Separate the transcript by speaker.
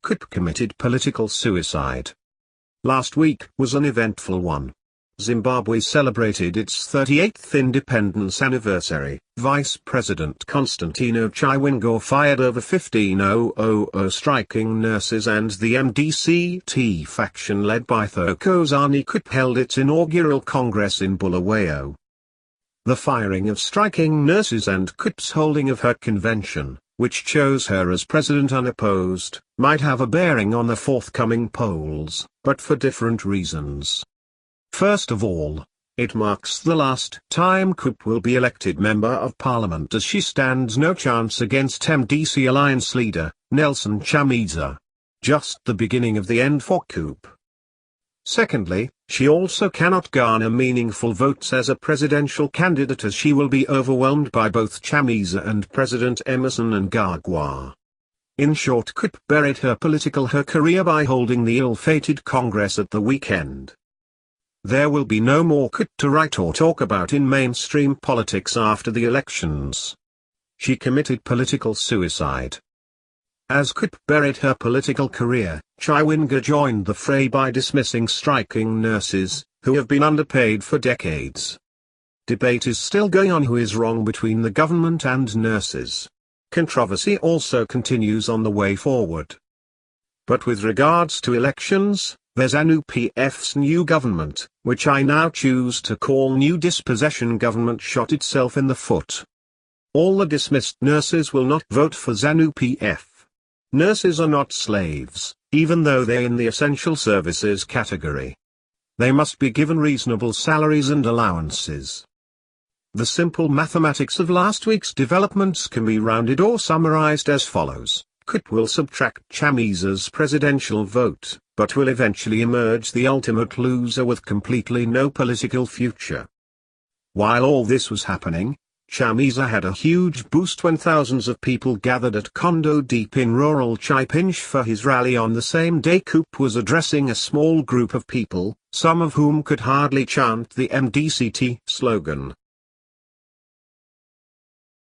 Speaker 1: Khupe committed political suicide. Last week was an eventful one. Zimbabwe celebrated its 38th independence anniversary. Vice President Constantino Chiwenga fired over 15,000 striking nurses, and the MDC-T faction led by Thokozani Khupe held its inaugural congress in Bulawayo. The firing of striking nurses and Khupe's holding of her convention, which chose her as president unopposed, might have a bearing on the forthcoming polls, but for different reasons. First of all, it marks the last time Khupe will be elected Member of Parliament, as she stands no chance against MDC Alliance leader, Nelson Chamisa. Just the beginning of the end for Khupe. Secondly, she also cannot garner meaningful votes as a presidential candidate, as she will be overwhelmed by both Chamisa and President Emerson Mnangagwa. In short, Khupe buried her career by holding the ill-fated Congress at the weekend. There will be no more Khupe to write or talk about in mainstream politics after the elections. She committed political suicide. As Khupe buried her political career, Chiwenga joined the fray by dismissing striking nurses, who have been underpaid for decades. Debate is still going on who is wrong between the government and nurses. Controversy also continues on the way forward. But with regards to elections, there's ZANU-PF's new government, which I now choose to call New Dispossession Government, shot itself in the foot. All the dismissed nurses will not vote for ZANU-PF. Nurses are not slaves, even though they're in the essential services category. They must be given reasonable salaries and allowances. The simple mathematics of last week's developments can be rounded or summarized as follows. Khupe will subtract Chamisa's presidential vote, but will eventually emerge the ultimate loser with completely no political future. While all this was happening, Chamisa had a huge boost when thousands of people gathered at Kondo Deep in rural Chipinge for his rally on the same day Khupe was addressing a small group of people, some of whom could hardly chant the MDC-T slogan.